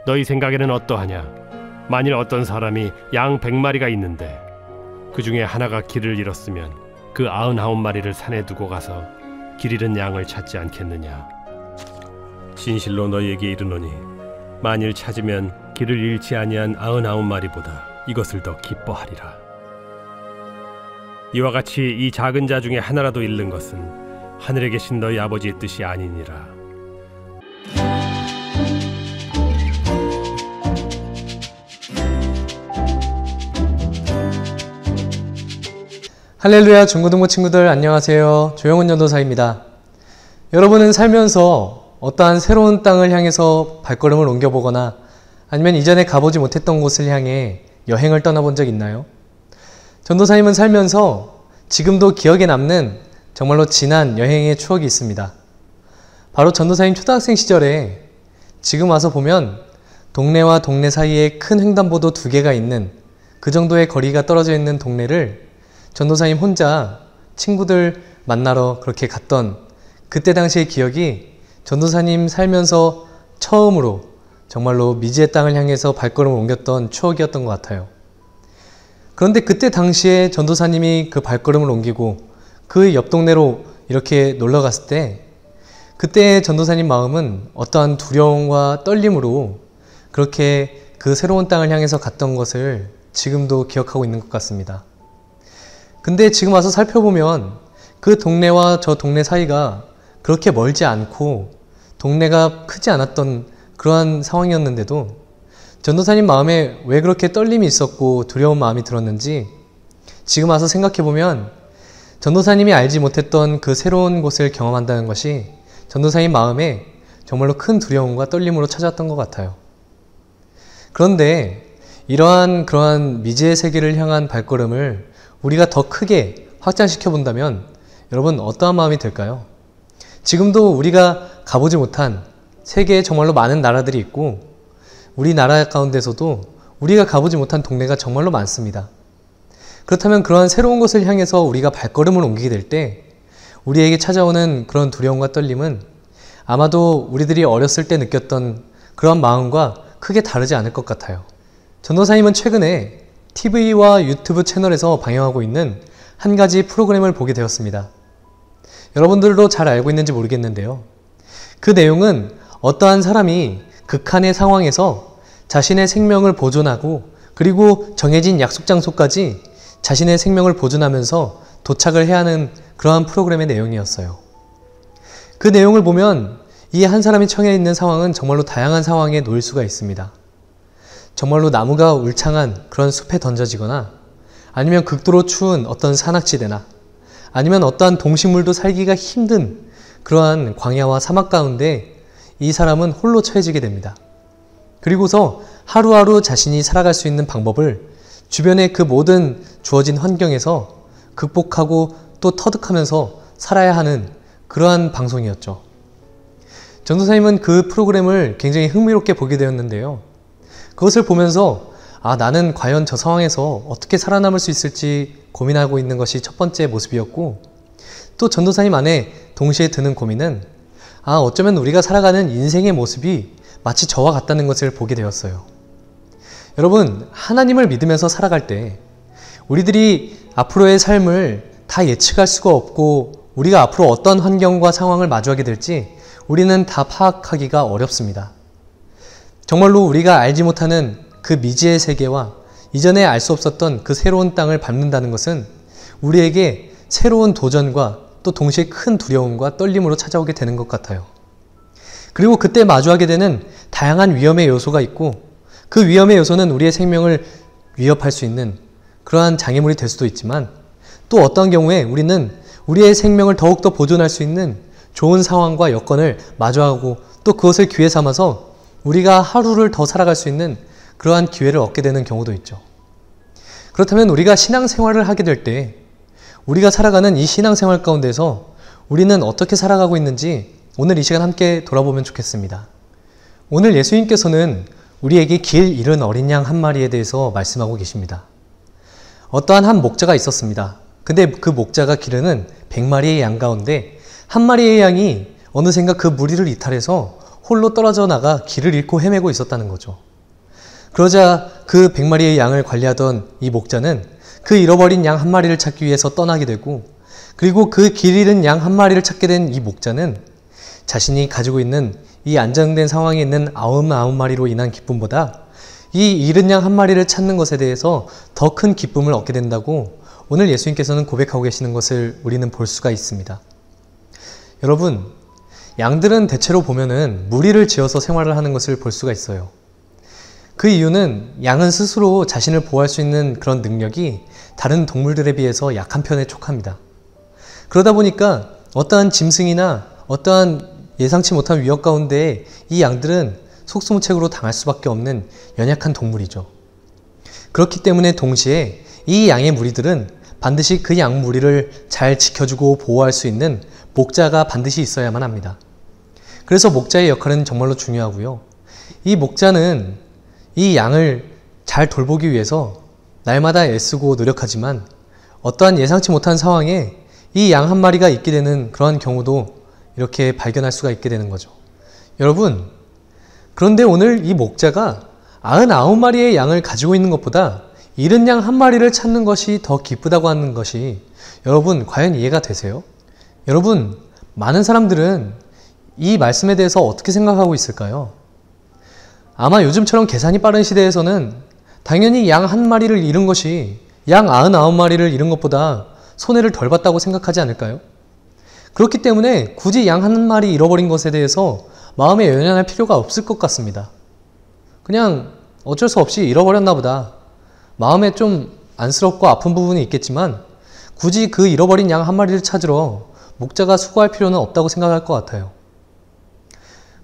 너희 생각에는 어떠하냐? 만일 어떤 사람이 양 100마리가 있는데 그 중에 하나가 길을 잃었으면 그 99마리를 산에 두고 가서 길 잃은 양을 찾지 않겠느냐? 진실로 너희에게 이르노니 만일 찾으면 길을 잃지 아니한 99마리보다 이것을 더 기뻐하리라. 이와 같이 이 작은 자 중에 하나라도 잃는 것은 하늘에 계신 너희 아버지의 뜻이 아니니라. 할렐루야 중고등부 친구들 안녕하세요. 조영훈 전도사입니다. 여러분은 살면서 어떠한 새로운 땅을 향해서 발걸음을 옮겨보거나 아니면 이전에 가보지 못했던 곳을 향해 여행을 떠나본 적 있나요? 전도사님은 살면서 지금도 기억에 남는 정말로 진한 여행의 추억이 있습니다. 바로 전도사님 초등학생 시절에 지금 와서 보면 동네와 동네 사이에 큰 횡단보도 2개가 있는 그 정도의 거리가 떨어져 있는 동네를 전도사님 혼자 친구들 만나러 그렇게 갔던 그때 당시의 기억이 전도사님 살면서 처음으로 정말로 미지의 땅을 향해서 발걸음을 옮겼던 추억이었던 것 같아요. 그런데 그때 당시에 전도사님이 그 발걸음을 옮기고 그 옆 동네로 이렇게 놀러 갔을 때 그때 전도사님 마음은 어떠한 두려움과 떨림으로 그렇게 그 새로운 땅을 향해서 갔던 것을 지금도 기억하고 있는 것 같습니다. 근데 지금 와서 살펴보면 그 동네와 저 동네 사이가 그렇게 멀지 않고 동네가 크지 않았던 그러한 상황이었는데도 전도사님 마음에 왜 그렇게 떨림이 있었고 두려운 마음이 들었는지 지금 와서 생각해보면 전도사님이 알지 못했던 그 새로운 곳을 경험한다는 것이 전도사님 마음에 정말로 큰 두려움과 떨림으로 찾아왔던 것 같아요. 그런데 그러한 미지의 세계를 향한 발걸음을 우리가 더 크게 확장시켜 본다면 여러분 어떠한 마음이 들까요? 지금도 우리가 가보지 못한 세계에 정말로 많은 나라들이 있고 우리나라 가운데서도 우리가 가보지 못한 동네가 정말로 많습니다. 그렇다면 그러한 새로운 곳을 향해서 우리가 발걸음을 옮기게 될 때 우리에게 찾아오는 그런 두려움과 떨림은 아마도 우리들이 어렸을 때 느꼈던 그런 마음과 크게 다르지 않을 것 같아요. 전도사님은 최근에 TV와 유튜브 채널에서 방영하고 있는 한 가지 프로그램을 보게 되었습니다. 여러분들도 잘 알고 있는지 모르겠는데요. 그 내용은 어떠한 사람이 극한의 상황에서 자신의 생명을 보존하고 그리고 정해진 약속 장소까지 자신의 생명을 보존하면서 도착을 해야 하는 그러한 프로그램의 내용이었어요. 그 내용을 보면 이 한 사람이 처해 있는 상황은 정말로 다양한 상황에 놓일 수가 있습니다. 정말로 나무가 울창한 그런 숲에 던져지거나 아니면 극도로 추운 어떤 산악지대나 아니면 어떠한 동식물도 살기가 힘든 그러한 광야와 사막 가운데 이 사람은 홀로 처해지게 됩니다. 그리고서 하루하루 자신이 살아갈 수 있는 방법을 주변의 그 모든 주어진 환경에서 극복하고 또 터득하면서 살아야 하는 그러한 방송이었죠. 전도사님은 그 프로그램을 굉장히 흥미롭게 보게 되었는데요. 그것을 보면서 나는 과연 저 상황에서 어떻게 살아남을 수 있을지 고민하고 있는 것이 첫 번째 모습이었고 또 전도사님 안에 동시에 드는 고민은 어쩌면 우리가 살아가는 인생의 모습이 마치 저와 같다는 것을 보게 되었어요. 여러분, 하나님을 믿으면서 살아갈 때 우리들이 앞으로의 삶을 다 예측할 수가 없고 우리가 앞으로 어떤 환경과 상황을 마주하게 될지 우리는 다 파악하기가 어렵습니다. 정말로 우리가 알지 못하는 그 미지의 세계와 이전에 알 수 없었던 그 새로운 땅을 밟는다는 것은 우리에게 새로운 도전과 또 동시에 큰 두려움과 떨림으로 찾아오게 되는 것 같아요. 그리고 그때 마주하게 되는 다양한 위험의 요소가 있고 그 위험의 요소는 우리의 생명을 위협할 수 있는 그러한 장애물이 될 수도 있지만 또 어떤 경우에 우리는 우리의 생명을 더욱더 보존할 수 있는 좋은 상황과 여건을 마주하고 또 그것을 기회 삼아서 우리가 하루를 더 살아갈 수 있는 그러한 기회를 얻게 되는 경우도 있죠. 그렇다면 우리가 신앙생활을 하게 될 때 우리가 살아가는 이 신앙생활 가운데서 우리는 어떻게 살아가고 있는지 오늘 이 시간 함께 돌아보면 좋겠습니다. 오늘 예수님께서는 우리에게 길 잃은 어린 양 한 마리에 대해서 말씀하고 계십니다. 어떠한 한 목자가 있었습니다. 근데 그 목자가 기르는 100마리의 양 가운데 한 마리의 양이 어느샌가 그 무리를 이탈해서 홀로 떨어져 나가 길을 잃고 헤매고 있었다는 거죠. 그러자 그 100마리의 양을 관리하던 이 목자는 그 잃어버린 양 한 마리를 찾기 위해서 떠나게 되고, 그리고 그 길 잃은 양 한 마리를 찾게 된 이 목자는 자신이 가지고 있는 이 안정된 상황에 있는 99마리로 인한 기쁨보다 이 잃은 양 한 마리를 찾는 것에 대해서 더 큰 기쁨을 얻게 된다고 오늘 예수님께서는 고백하고 계시는 것을 우리는 볼 수가 있습니다. 여러분, 양들은 대체로 보면은 무리를 지어서 생활을 하는 것을 볼 수가 있어요. 그 이유는 양은 스스로 자신을 보호할 수 있는 그런 능력이 다른 동물들에 비해서 약한 편에 촉합니다. 그러다 보니까 어떠한 짐승이나 어떠한 예상치 못한 위협 가운데 이 양들은 속수무책으로 당할 수밖에 없는 연약한 동물이죠. 그렇기 때문에 동시에 이 양의 무리들은 반드시 그 양 무리를 잘 지켜주고 보호할 수 있는 목자가 반드시 있어야만 합니다. 그래서 목자의 역할은 정말로 중요하고요. 이 목자는 이 양을 잘 돌보기 위해서 날마다 애쓰고 노력하지만 어떠한 예상치 못한 상황에 이 양 한 마리가 있게 되는 그러한 경우도 이렇게 발견할 수가 있게 되는 거죠. 여러분, 그런데 오늘 이 목자가 99마리의 양을 가지고 있는 것보다 잃은 양 한 마리를 찾는 것이 더 기쁘다고 하는 것이 여러분 과연 이해가 되세요? 여러분, 많은 사람들은 이 말씀에 대해서 어떻게 생각하고 있을까요? 아마 요즘처럼 계산이 빠른 시대에서는 당연히 양 한 마리를 잃은 것이 양 99마리를 잃은 것보다 손해를 덜 봤다고 생각하지 않을까요? 그렇기 때문에 굳이 양 한 마리 잃어버린 것에 대해서 마음에 연연할 필요가 없을 것 같습니다. 그냥 어쩔 수 없이 잃어버렸나 보다. 마음에 좀 안쓰럽고 아픈 부분이 있겠지만 굳이 그 잃어버린 양 한 마리를 찾으러 목자가 수고할 필요는 없다고 생각할 것 같아요.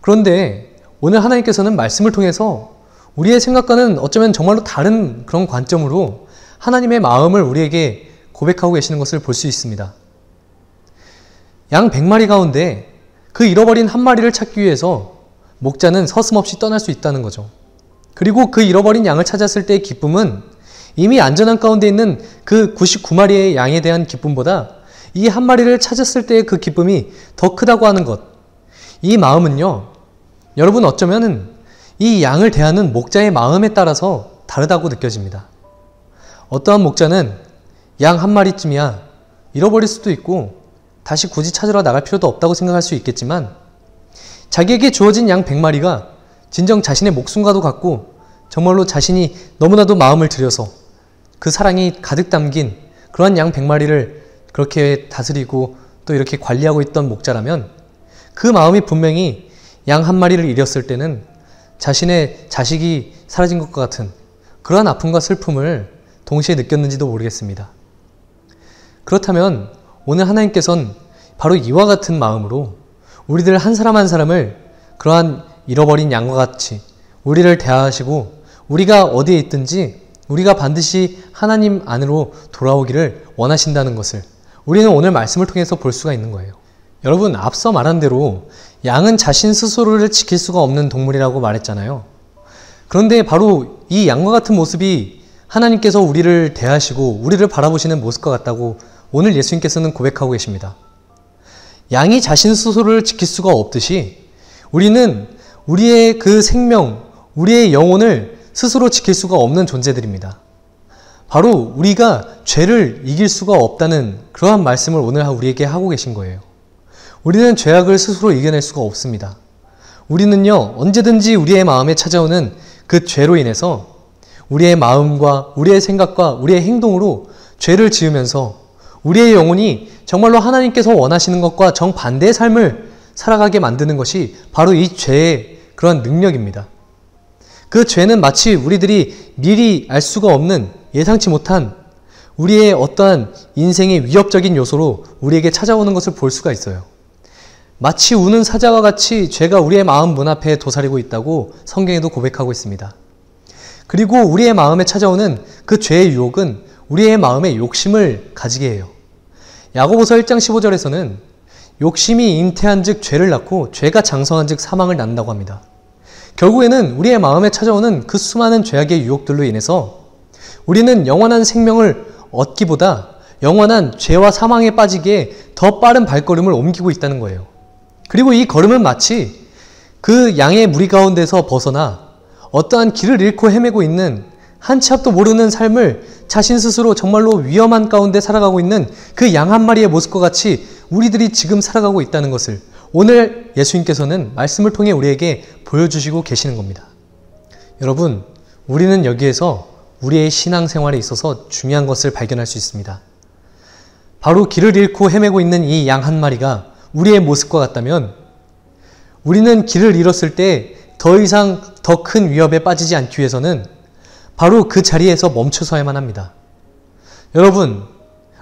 그런데 오늘 하나님께서는 말씀을 통해서 우리의 생각과는 어쩌면 정말로 다른 그런 관점으로 하나님의 마음을 우리에게 고백하고 계시는 것을 볼 수 있습니다. 양 100마리 가운데 그 잃어버린 한 마리를 찾기 위해서 목자는 서슴없이 떠날 수 있다는 거죠. 그리고 그 잃어버린 양을 찾았을 때의 기쁨은 이미 안전한 가운데 있는 그 99마리의 양에 대한 기쁨보다 이 한 마리를 찾았을 때의 그 기쁨이 더 크다고 하는 것. 이 마음은요, 여러분 어쩌면 이 양을 대하는 목자의 마음에 따라서 다르다고 느껴집니다. 어떠한 목자는 양 한 마리쯤이야 잃어버릴 수도 있고 다시 굳이 찾으러 나갈 필요도 없다고 생각할 수 있겠지만 자기에게 주어진 양 100마리가 진정 자신의 목숨과도 같고 정말로 자신이 너무나도 마음을 들여서 그 사랑이 가득 담긴 그러한 양 100마리를 그렇게 다스리고 또 이렇게 관리하고 있던 목자라면 그 마음이 분명히 양 한 마리를 잃었을 때는 자신의 자식이 사라진 것과 같은 그러한 아픔과 슬픔을 동시에 느꼈는지도 모르겠습니다. 그렇다면 오늘 하나님께서는 바로 이와 같은 마음으로 우리들 한 사람 한 사람을 그러한 잃어버린 양과 같이 우리를 대하시고 우리가 어디에 있든지 우리가 반드시 하나님 안으로 돌아오기를 원하신다는 것을 우리는 오늘 말씀을 통해서 볼 수가 있는 거예요. 여러분, 앞서 말한 대로 양은 자신 스스로를 지킬 수가 없는 동물이라고 말했잖아요. 그런데 바로 이 양과 같은 모습이 하나님께서 우리를 대하시고 우리를 바라보시는 모습과 같다고 오늘 예수님께서는 고백하고 계십니다. 양이 자신 스스로를 지킬 수가 없듯이 우리는 우리의 그 생명, 우리의 영혼을 스스로 지킬 수가 없는 존재들입니다. 바로 우리가 죄를 이길 수가 없다는 그러한 말씀을 오늘 우리에게 하고 계신 거예요. 우리는 죄악을 스스로 이겨낼 수가 없습니다. 우리는요, 언제든지 우리의 마음에 찾아오는 그 죄로 인해서 우리의 마음과 우리의 생각과 우리의 행동으로 죄를 지으면서 우리의 영혼이 정말로 하나님께서 원하시는 것과 정반대의 삶을 살아가게 만드는 것이 바로 이 죄의 그런 능력입니다. 그 죄는 마치 우리들이 미리 알 수가 없는 예상치 못한 우리의 어떠한 인생의 위협적인 요소로 우리에게 찾아오는 것을 볼 수가 있어요. 마치 우는 사자와 같이 죄가 우리의 마음 문 앞에 도사리고 있다고 성경에도 고백하고 있습니다. 그리고 우리의 마음에 찾아오는 그 죄의 유혹은 우리의 마음에 욕심을 가지게 해요. 야고보서 1장 15절에서는 욕심이 잉태한 즉 죄를 낳고 죄가 장성한 즉 사망을 낳는다고 합니다. 결국에는 우리의 마음에 찾아오는 그 수많은 죄악의 유혹들로 인해서 우리는 영원한 생명을 얻기보다 영원한 죄와 사망에 빠지기에 더 빠른 발걸음을 옮기고 있다는 거예요. 그리고 이 걸음은 마치 그 양의 무리 가운데서 벗어나 어떠한 길을 잃고 헤매고 있는 한 치 앞도 모르는 삶을 자신 스스로 정말로 위험한 가운데 살아가고 있는 그 양 한 마리의 모습과 같이 우리들이 지금 살아가고 있다는 것을 오늘 예수님께서는 말씀을 통해 우리에게 보여주시고 계시는 겁니다. 여러분, 우리는 여기에서 우리의 신앙생활에 있어서 중요한 것을 발견할 수 있습니다. 바로 길을 잃고 헤매고 있는 이 양 한 마리가 우리의 모습과 같다면 우리는 길을 잃었을 때 더 이상 더 큰 위협에 빠지지 않기 위해서는 바로 그 자리에서 멈춰서야만 합니다. 여러분,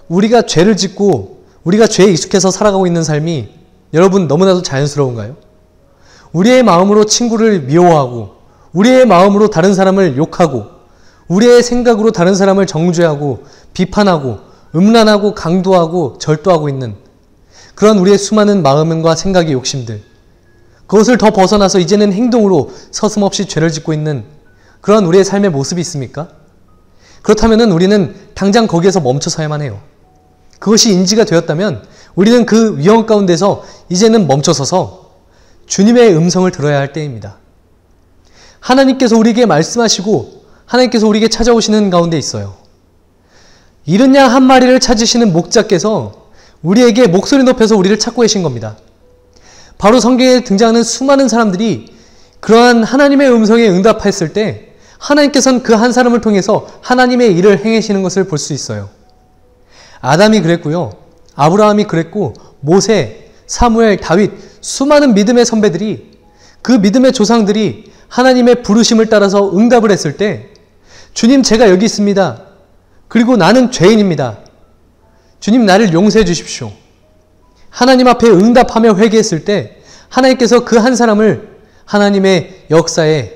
우리가 죄를 짓고 우리가 죄에 익숙해서 살아가고 있는 삶이 여러분 너무나도 자연스러운가요? 우리의 마음으로 친구를 미워하고 우리의 마음으로 다른 사람을 욕하고 우리의 생각으로 다른 사람을 정죄하고 비판하고 음란하고 강도하고 절도하고 있는 그런 우리의 수많은 마음과 생각의 욕심들, 그것을 더 벗어나서 이제는 행동으로 서슴없이 죄를 짓고 있는 그런 우리의 삶의 모습이 있습니까? 그렇다면 우리는 당장 거기에서 멈춰서야만 해요. 그것이 인지가 되었다면 우리는 그 위험 가운데서 이제는 멈춰서서 주님의 음성을 들어야 할 때입니다. 하나님께서 우리에게 말씀하시고 하나님께서 우리에게 찾아오시는 가운데 있어요. 잃은 양 한 마리를 찾으시는 목자께서 우리에게 목소리 높여서 우리를 찾고 계신 겁니다. 바로 성경에 등장하는 수많은 사람들이 그러한 하나님의 음성에 응답했을 때 하나님께서는 그 한 사람을 통해서 하나님의 일을 행하시는 것을 볼 수 있어요. 아담이 그랬고요. 아브라함이 그랬고 모세, 사무엘, 다윗, 수많은 믿음의 선배들이 그 믿음의 조상들이 하나님의 부르심을 따라서 응답을 했을 때 주님, 제가 여기 있습니다. 그리고 나는 죄인입니다. 주님, 나를 용서해 주십시오. 하나님 앞에 응답하며 회개했을 때 하나님께서 그 한 사람을 하나님의 역사에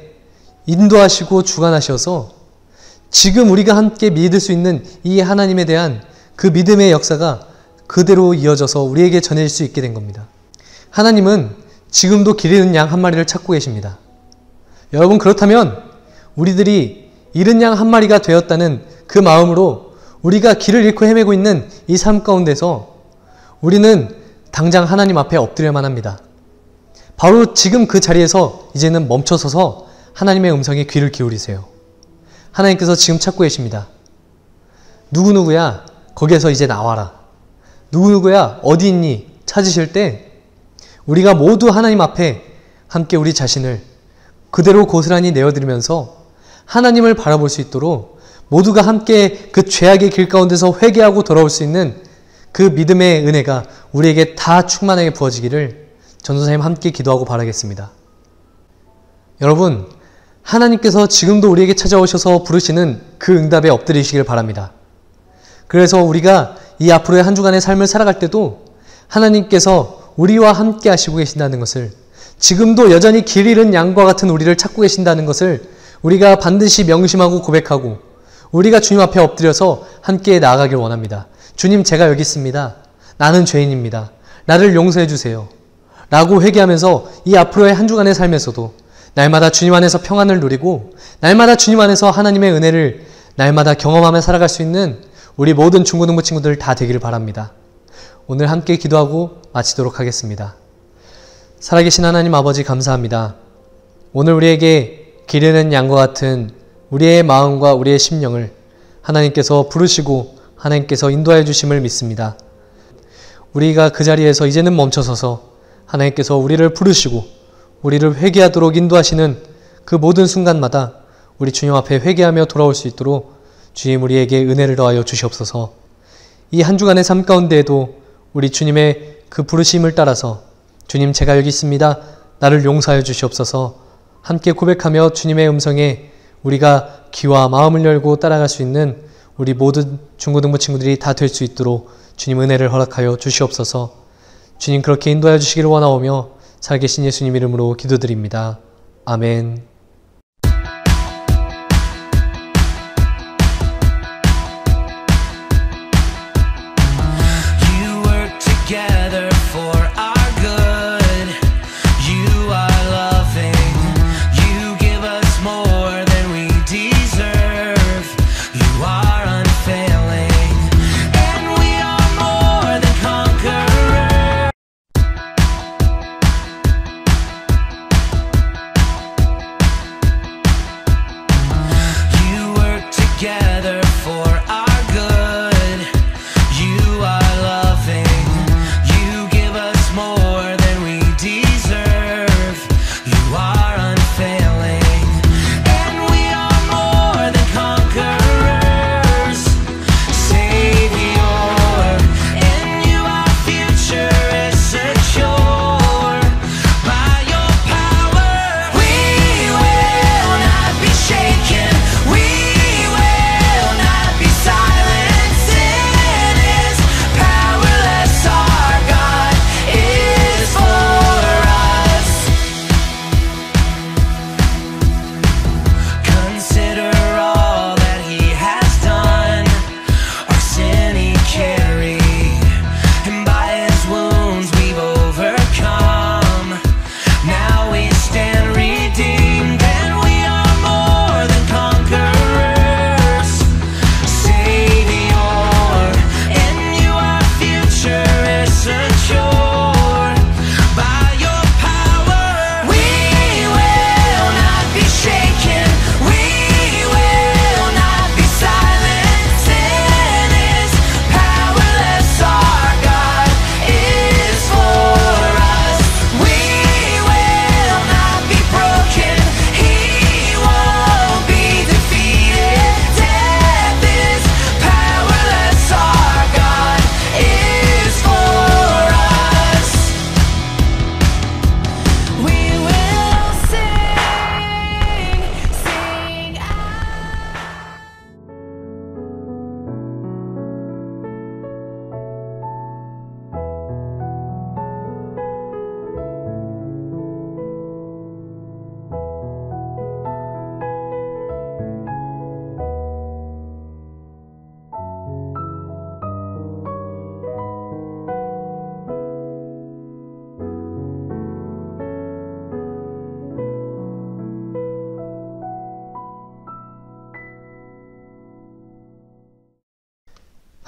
인도하시고 주관하셔서 지금 우리가 함께 믿을 수 있는 이 하나님에 대한 그 믿음의 역사가 그대로 이어져서 우리에게 전해질 수 있게 된 겁니다. 하나님은 지금도 길 잃은 양 한 마리를 찾고 계십니다. 여러분, 그렇다면 우리들이 잃은 양 한 마리가 되었다는 그 마음으로 우리가 길을 잃고 헤매고 있는 이 삶 가운데서 우리는 당장 하나님 앞에 엎드려야만 합니다. 바로 지금 그 자리에서 이제는 멈춰서서 하나님의 음성에 귀를 기울이세요. 하나님께서 지금 찾고 계십니다. 누구누구야, 거기에서 이제 나와라. 누구누구야, 어디 있니? 찾으실 때 우리가 모두 하나님 앞에 함께 우리 자신을 그대로 고스란히 내어드리면서 하나님을 바라볼 수 있도록 모두가 함께 그 죄악의 길 가운데서 회개하고 돌아올 수 있는 그 믿음의 은혜가 우리에게 다 충만하게 부어지기를 전도사님 함께 기도하고 바라겠습니다. 여러분, 하나님께서 지금도 우리에게 찾아오셔서 부르시는 그 응답에 엎드리시길 바랍니다. 그래서 우리가 이 앞으로의 한 주간의 삶을 살아갈 때도 하나님께서 우리와 함께 하시고 계신다는 것을, 지금도 여전히 길 잃은 양과 같은 우리를 찾고 계신다는 것을 우리가 반드시 명심하고 고백하고 우리가 주님 앞에 엎드려서 함께 나아가길 원합니다. 주님, 제가 여기 있습니다. 나는 죄인입니다. 나를 용서해 주세요. 라고 회개하면서 이 앞으로의 한 주간의 삶에서도 날마다 주님 안에서 평안을 누리고 날마다 주님 안에서 하나님의 은혜를 날마다 경험하며 살아갈 수 있는 우리 모든 중고등부 친구들 다 되기를 바랍니다. 오늘 함께 기도하고 마치도록 하겠습니다. 살아계신 하나님 아버지, 감사합니다. 오늘 우리에게 길 잃은 양과 같은 우리의 마음과 우리의 심령을 하나님께서 부르시고 하나님께서 인도하여 주심을 믿습니다. 우리가 그 자리에서 이제는 멈춰서서 하나님께서 우리를 부르시고 우리를 회개하도록 인도하시는 그 모든 순간마다 우리 주님 앞에 회개하며 돌아올 수 있도록 주님 우리에게 은혜를 더하여 주시옵소서. 이 한 주간의 삶 가운데에도 우리 주님의 그 부르심을 따라서 주님, 제가 여기 있습니다. 나를 용서하여 주시옵소서. 함께 고백하며 주님의 음성에 우리가 귀와 마음을 열고 따라갈 수 있는 우리 모든 중고등부 친구들이 다 될 수 있도록 주님 은혜를 허락하여 주시옵소서. 주님, 그렇게 인도하여 주시기를 원하오며 살아계신 예수님 이름으로 기도드립니다. 아멘.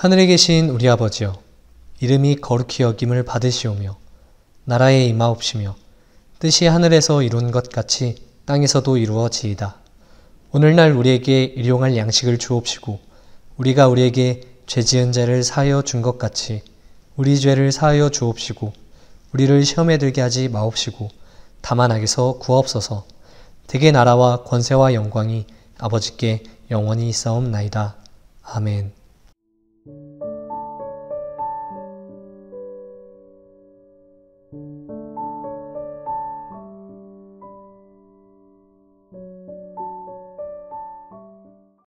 하늘에 계신 우리 아버지여, 이름이 거룩히 여김을 받으시오며 나라에 임하옵시며 뜻이 하늘에서 이룬 것 같이 땅에서도 이루어지이다. 오늘날 우리에게 일용할 양식을 주옵시고 우리가 우리에게 죄 지은 자를 사하여 준 것 같이 우리 죄를 사하여 주옵시고 우리를 시험에 들게 하지 마옵시고 다만 악에서 구하옵소서. 대개 나라와 권세와 영광이 아버지께 영원히 있사옵나이다. 아멘.